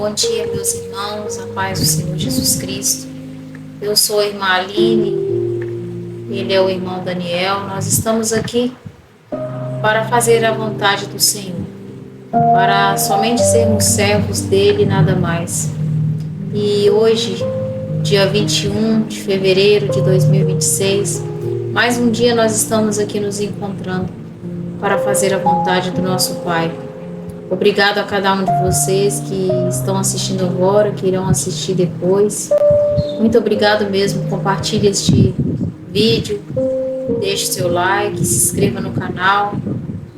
Bom dia, meus irmãos, a paz do Senhor Jesus Cristo. Eu sou a irmã Aline, ele é o irmão Daniel. Nós estamos aqui para fazer a vontade do Senhor, para somente sermos servos dele e nada mais. E hoje, dia 21 de fevereiro de 2026, mais um dia nós estamos aqui nos encontrando para fazer a vontade do nosso Pai. Obrigado a cada um de vocês que estão assistindo agora, que irão assistir depois. Muito obrigado mesmo. Compartilhe este vídeo, deixe seu like, se inscreva no canal,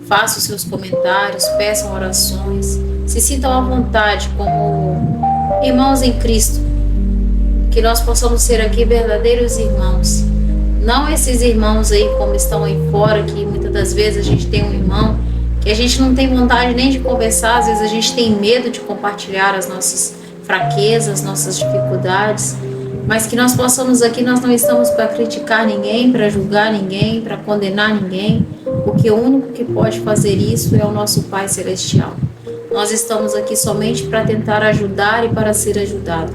faça os seus comentários, peçam orações, se sintam à vontade como irmãos em Cristo, que nós possamos ser aqui verdadeiros irmãos. Não esses irmãos aí como estão aí fora, que muitas das vezes a gente tem um irmão que a gente não tem vontade nem de conversar, às vezes a gente tem medo de compartilhar as nossas fraquezas, nossas dificuldades, mas que nós possamos aqui, nós não estamos para criticar ninguém, para julgar ninguém, para condenar ninguém, porque o único que pode fazer isso é o nosso Pai Celestial. Nós estamos aqui somente para tentar ajudar e para ser ajudado.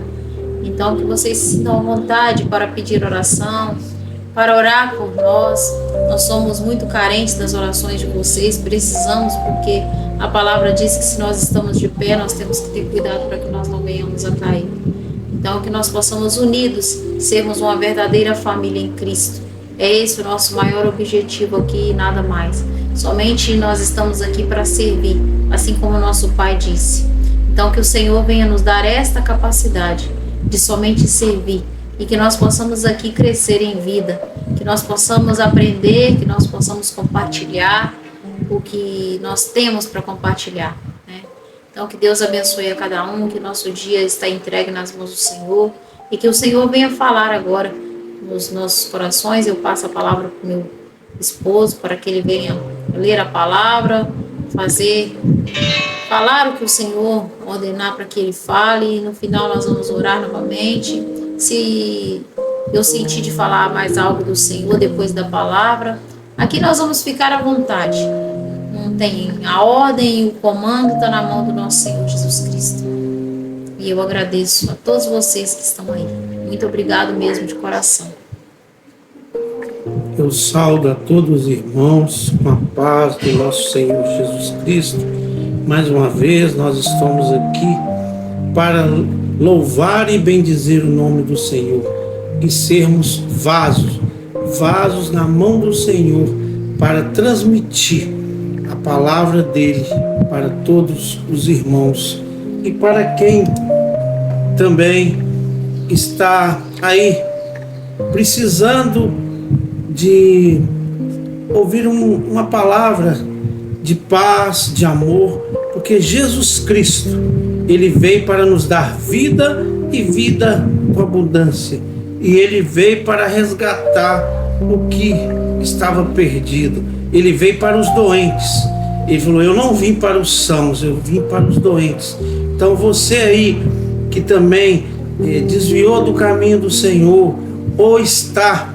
Então que vocês se sintam à vontade para pedir oração, para orar por nós. Nós somos muito carentes das orações de vocês, precisamos, porque a palavra diz que se nós estamos de pé, nós temos que ter cuidado para que nós não venhamos a cair. Então, que nós possamos unidos sermos uma verdadeira família em Cristo. É esse o nosso maior objetivo aqui e nada mais. Somente nós estamos aqui para servir, assim como o nosso Pai disse. Então, que o Senhor venha nos dar esta capacidade de somente servir, e que nós possamos aqui crescer em vida, que nós possamos aprender, que nós possamos compartilhar o que nós temos para compartilhar, né? Então que Deus abençoe a cada um, que nosso dia está entregue nas mãos do Senhor, e que o Senhor venha falar agora nos nossos corações. Eu passo a palavra para o meu esposo, para que ele venha ler a palavra, falar o que o Senhor ordenar para que ele fale, e no final nós vamos orar novamente. Se eu sentir de falar mais algo do Senhor depois da palavra, aqui nós vamos ficar à vontade. Não tem a ordem e o comando está na mão do nosso Senhor Jesus Cristo. E eu agradeço a todos vocês que estão aí. Muito obrigado mesmo de coração. Eu saudo a todos os irmãos com a paz do nosso Senhor Jesus Cristo. Mais uma vez nós estamos aqui para louvar e bendizer o nome do Senhor e sermos vasos na mão do Senhor para transmitir a palavra dele para todos os irmãos e para quem também está aí precisando de ouvir uma palavra de paz, de amor, porque Jesus Cristo, ele veio para nos dar vida e vida com abundância. E ele veio para resgatar o que estava perdido. Ele veio para os doentes. Ele falou: eu não vim para os sãos, eu vim para os doentes. Então você aí que também desviou do caminho do Senhor, ou está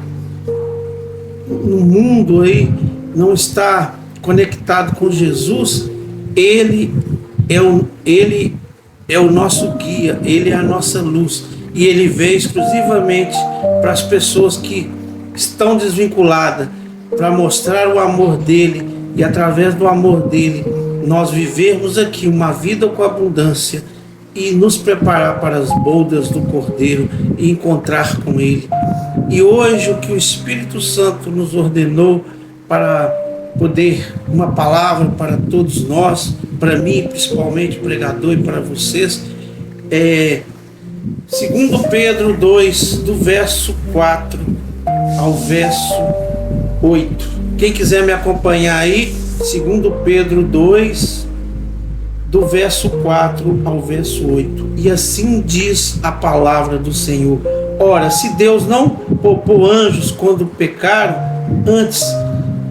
no mundo aí, não está conectado com Jesus, ele é o nosso guia, ele é a nossa luz, e ele veio exclusivamente para as pessoas que estão desvinculadas, para mostrar o amor dele, e através do amor dele nós vivermos aqui uma vida com abundância e nos preparar para as bodas do Cordeiro e encontrar com ele. E hoje o que o Espírito Santo nos ordenou para poder uma palavra para todos nós, para mim principalmente, pregador, e para vocês, 2 Pedro 2, do verso 4 ao verso 8. Quem quiser me acompanhar aí, 2 Pedro 2, do verso 4 ao verso 8. E assim diz a palavra do Senhor: ora, se Deus não poupou anjos quando pecaram, antes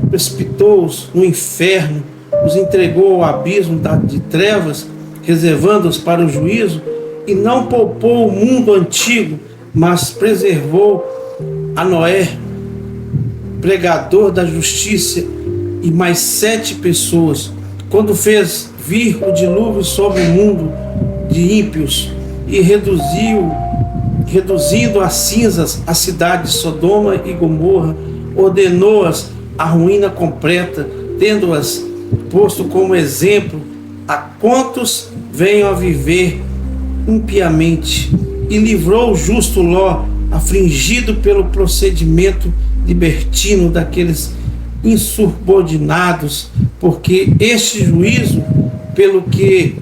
precipitou-os no inferno, os entregou ao abismo de trevas, reservando-os para o juízo, e não poupou o mundo antigo, mas preservou a Noé, pregador da justiça, e mais 7 pessoas, quando fez vir o dilúvio sobre o mundo, de ímpios e reduzindo a cinzas a cidade de Sodoma e Gomorra, ordenou-as à ruína completa, tendo-as posto como exemplo a quantos venham a viver impiamente, e livrou o justo Ló, afligido pelo procedimento libertino daqueles insubordinados, porque este juízo, pelo que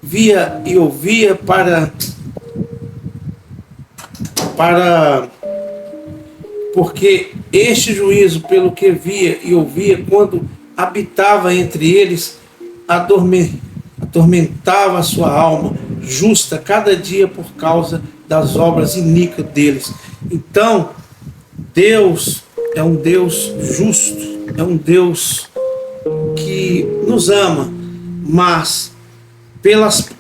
via e ouvia, porque este juízo, pelo que via e ouvia, quando habitava entre eles, atormentava a sua alma justa cada dia por causa das obras iníquas deles. Então, Deus é um Deus justo, é um Deus que nos ama, mas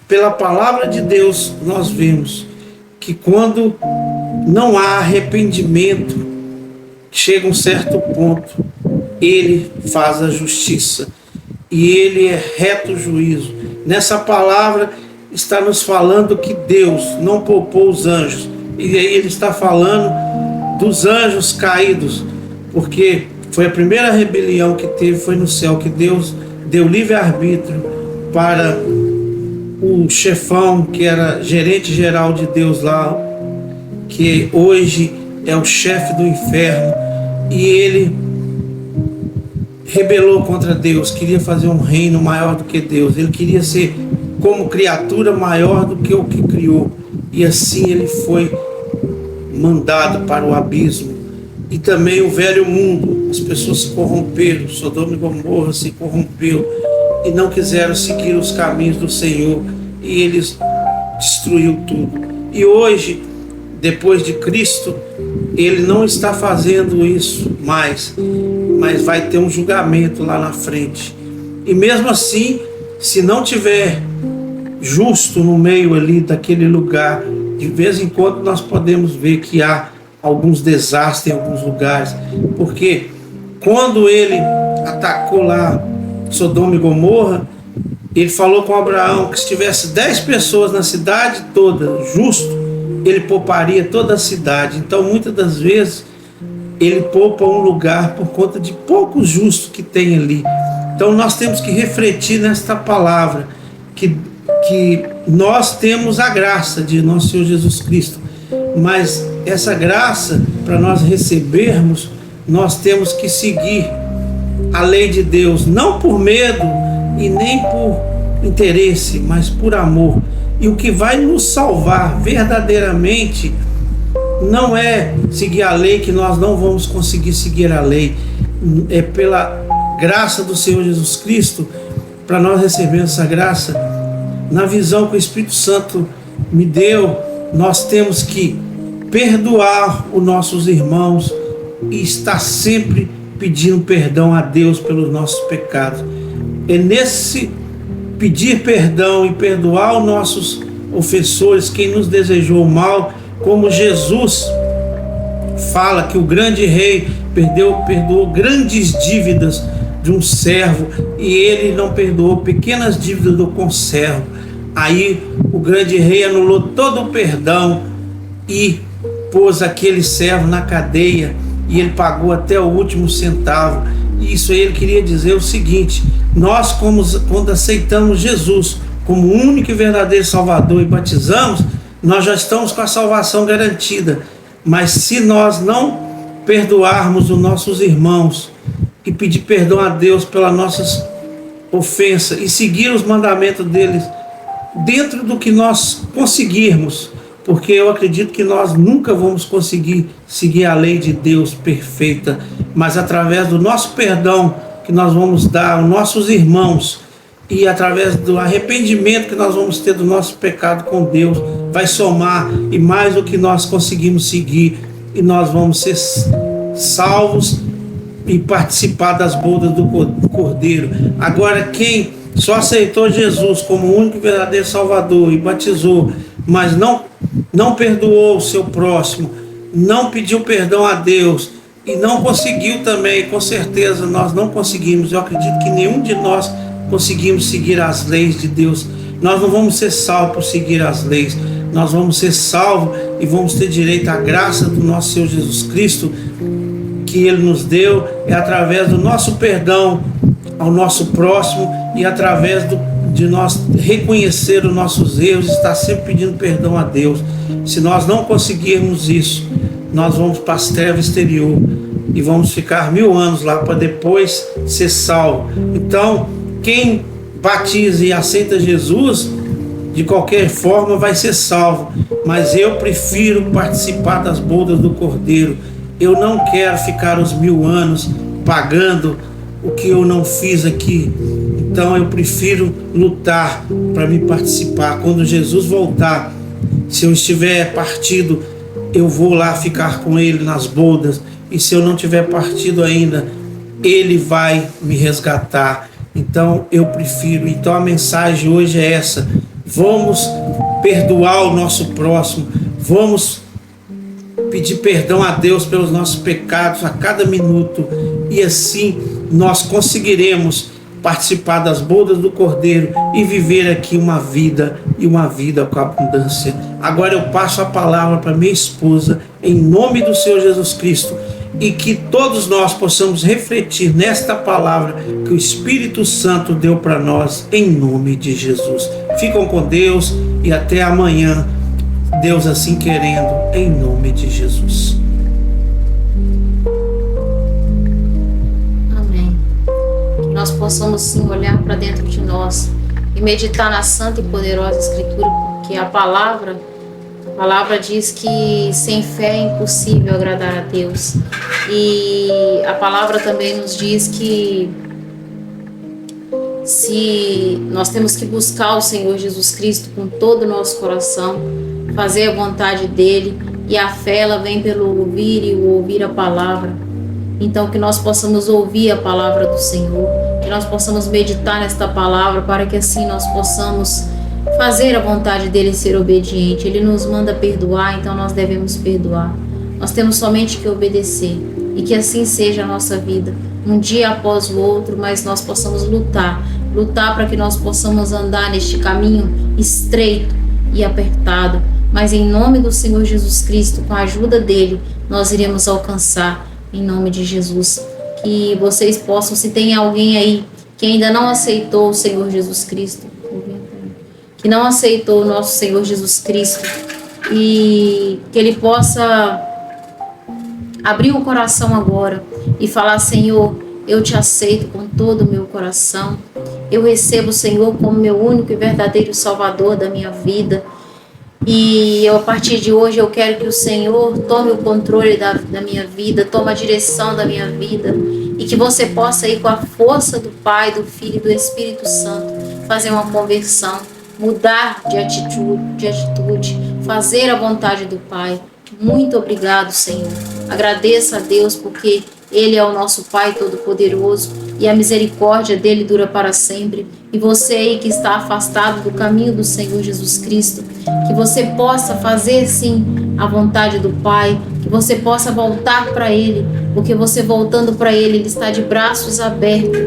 pela palavra de Deus nós vemos que quando não há arrependimento, chega um certo ponto, ele faz a justiça e ele é reto juízo. Nessa palavra está nos falando que Deus não poupou os anjos, e aí ele está falando dos anjos caídos, porque foi a primeira rebelião que teve, foi no céu, que Deus deu livre-arbítrio para o chefão, que era gerente geral de Deus lá, que hoje é o chefe do inferno, e ele rebelou contra Deus, queria fazer um reino maior do que Deus, ele queria ser como criatura maior do que o que criou, e assim ele foi mandado para o abismo. E também o velho mundo, as pessoas se corromperam, Sodoma e Gomorra se corrompeu e não quiseram seguir os caminhos do Senhor, e eles destruiu tudo. E hoje, depois de Cristo, ele não está fazendo isso mais, mas vai ter um julgamento lá na frente. E mesmo assim, se não tiver justo no meio ali daquele lugar, de vez em quando nós podemos ver que há alguns desastres em alguns lugares, porque quando ele atacou lá Sodoma e Gomorra, ele falou com Abraão que se tivesse 10 pessoas na cidade toda, justo, ele pouparia toda a cidade. Então muitas das vezes ele poupa um lugar por conta de poucos justos que tem ali. Então nós temos que refletir nesta palavra, que nós temos a graça de nosso Senhor Jesus Cristo, mas essa graça, para nós recebermos, nós temos que seguir a lei de Deus, não por medo e nem por interesse, mas por amor. E o que vai nos salvar verdadeiramente não é seguir a lei, que nós não vamos conseguir seguir a lei, é pela graça do Senhor Jesus Cristo. Para nós recebermos essa graça, na visão que o Espírito Santo me deu, nós temos que perdoar os nossos irmãos e estar sempre pedindo perdão a Deus pelos nossos pecados. É nesse pedir perdão e perdoar os nossos ofensores, quem nos desejou mal, como Jesus fala que o grande rei perdoou grandes dívidas de um servo, e ele não perdoou pequenas dívidas do conservo. Aí o grande rei anulou todo o perdão e pôs aquele servo na cadeia, e ele pagou até o último centavo. E isso aí ele queria dizer o seguinte: nós, quando aceitamos Jesus como o único e verdadeiro Salvador e batizamos, nós já estamos com a salvação garantida. Mas se nós não perdoarmos os nossos irmãos e pedir perdão a Deus pelas nossas ofensas e seguir os mandamentos deles dentro do que nós conseguirmos, porque eu acredito que nós nunca vamos conseguir seguir a lei de Deus perfeita, mas através do nosso perdão que nós vamos dar aos nossos irmãos, e através do arrependimento que nós vamos ter do nosso pecado com Deus, vai somar, e mais do que nós conseguimos seguir, e nós vamos ser salvos e participar das bodas do Cordeiro. Agora, quem só aceitou Jesus como o único e verdadeiro Salvador e batizou, mas não perdoou o seu próximo, não pediu perdão a Deus e não conseguiu também, com certeza nós não conseguimos, eu acredito que nenhum de nós conseguimos seguir as leis de Deus Nós não vamos ser salvos por seguir as leis. Nós vamos ser salvos e vamos ter direito à graça do nosso Senhor Jesus Cristo, que Ele nos deu, é através do nosso perdão ao nosso próximo e através de nós reconhecer os nossos erros e estar sempre pedindo perdão a Deus. Se nós não conseguirmos isso, nós vamos para as trevas exterior e vamos ficar 1000 anos lá para depois ser salvo. Então, quem batiza e aceita Jesus, de qualquer forma vai ser salvo, mas eu prefiro participar das bodas do Cordeiro. Eu não quero ficar os 1000 anos pagando o que eu não fiz aqui. Então eu prefiro lutar para me participar. Quando Jesus voltar, se eu estiver partido, eu vou lá ficar com Ele nas bodas, e se eu não tiver partido ainda, Ele vai me resgatar. Então eu prefiro. Então a mensagem hoje é essa: vamos perdoar o nosso próximo, vamos pedir perdão a Deus pelos nossos pecados a cada minuto, e assim nós conseguiremos participar das bodas do Cordeiro e viver aqui uma vida, e uma vida com abundância. Agora eu passo a palavra para minha esposa, em nome do Senhor Jesus Cristo, e que todos nós possamos refletir nesta palavra que o Espírito Santo deu para nós, em nome de Jesus. Ficam com Deus e até amanhã, Deus assim querendo, em nome de Jesus. Amém. Que nós possamos sim olhar para dentro de nós e meditar na santa e poderosa Escritura, porque a palavra diz que sem fé é impossível agradar a Deus. E a palavra também nos diz que se nós temos que buscar o Senhor Jesus Cristo com todo o nosso coração, fazer a vontade dele, e a fé ela vem pelo ouvir e o ouvir a palavra. Então que nós possamos ouvir a palavra do Senhor, que nós possamos meditar nesta palavra, para que assim nós possamos fazer a vontade dele e ser obediente. Ele nos manda perdoar, então nós devemos perdoar. Nós temos somente que obedecer, e que assim seja a nossa vida, um dia após o outro, mas nós possamos lutar para que nós possamos andar neste caminho estreito e apertado, mas em nome do Senhor Jesus Cristo, com a ajuda dele, nós iremos alcançar, em nome de Jesus. Que vocês possam, se tem alguém aí que ainda não aceitou o Senhor Jesus Cristo, que não aceitou o nosso Senhor Jesus Cristo, e que ele possa abrir o coração agora e falar: Senhor, eu te aceito com todo o meu coração, eu recebo o Senhor como meu único e verdadeiro Salvador da minha vida, e a partir de hoje eu quero que o Senhor tome o controle da minha vida, tome a direção da minha vida, e que você possa ir com a força do Pai, do Filho e do Espírito Santo fazer uma conversão, mudar de atitude, fazer a vontade do Pai. Muito obrigado, Senhor. Agradeça a Deus, porque Ele é o nosso Pai Todo-Poderoso e a misericórdia dele dura para sempre. E você aí que está afastado do caminho do Senhor Jesus Cristo, que você possa fazer sim a vontade do Pai, que você possa voltar para Ele, porque você voltando para Ele, Ele está de braços abertos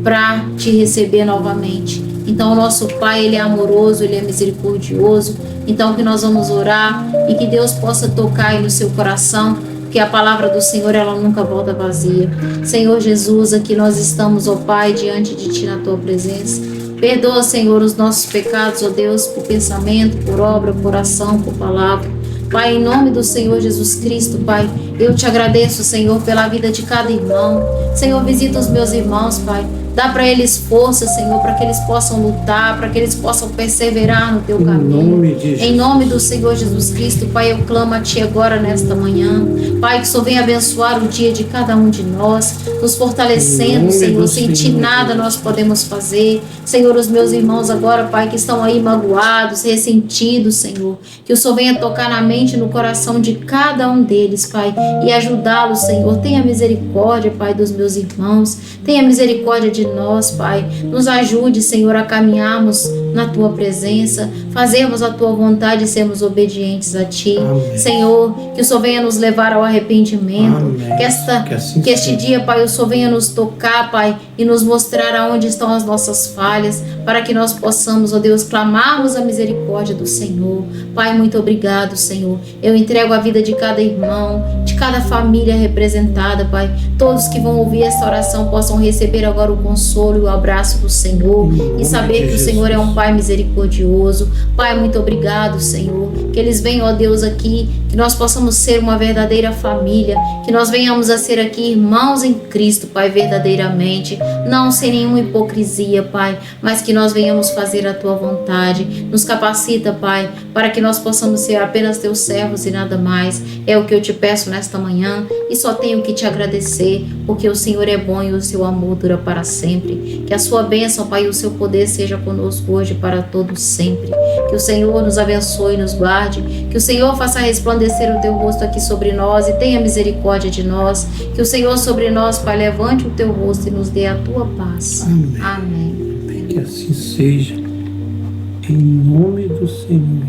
para te receber novamente. Então o nosso Pai, Ele é amoroso, Ele é misericordioso. Então que nós vamos orar e que Deus possa tocar aí no seu coração, que a palavra do Senhor ela nunca volta vazia. Senhor Jesus, aqui nós estamos, ó Pai, diante de Ti na Tua presença. Perdoa, Senhor, os nossos pecados, ó Deus, por pensamento, por obra, por ação, por palavra. Pai, em nome do Senhor Jesus Cristo, Pai, eu te agradeço, Senhor, pela vida de cada irmão. Senhor, visita os meus irmãos, Pai. Dá para eles força, Senhor, para que eles possam lutar, para que eles possam perseverar no Teu caminho. Em nome do Senhor Jesus Cristo, Pai, eu clamo a Ti agora nesta manhã. Pai, que o Senhor venha abençoar o dia de cada um de nós, nos fortalecendo, Senhor. Sem Ti nada nós podemos fazer. Senhor, os meus irmãos agora, Pai, que estão aí magoados, ressentidos, Senhor. Que o Senhor venha tocar na mente e no coração de cada um deles, Pai, e ajudá-los, Senhor. Tenha misericórdia, Pai, dos meus irmãos. Tenha misericórdia de nós, Pai. Nos ajude, Senhor, a caminharmos na Tua presença, fazermos a Tua vontade e sermos obedientes a Ti. Amém. Senhor, que o Senhor venha nos levar ao arrependimento. Que este dia, Pai, o Senhor venha nos tocar, Pai, e nos mostrar aonde estão as nossas falhas, para que nós possamos, ó Deus, clamarmos a misericórdia do Senhor. Pai, muito obrigado, Senhor. Eu entrego a vida de cada irmão, de cada família representada, Pai. Todos que vão ouvir essa oração possam receber agora o consolo e o abraço do Senhor e saber que o Senhor é um Pai misericordioso. Pai, muito obrigado, Senhor. Que eles venham, ó Deus, aqui, que nós possamos ser uma verdadeira família, que nós venhamos a ser aqui irmãos em Cristo, Pai, verdadeiramente, não sem nenhuma hipocrisia, Pai, mas que nós venhamos fazer a Tua vontade. Nos capacita, Pai, para que nós possamos ser apenas Teus servos e nada mais. É o que eu te peço nesta manhã e só tenho que te agradecer, porque o Senhor é bom e o seu amor dura para sempre. Que a sua bênção, Pai, e o seu poder seja conosco hoje para todos sempre. Que o Senhor nos abençoe e nos guarde, que o Senhor faça resplandecer o teu rosto aqui sobre nós e tenha misericórdia de nós. Que o Senhor sobre nós, Pai, levante o teu rosto e nos dê a tua paz. Amém. Amém. Que assim seja, em nome do Senhor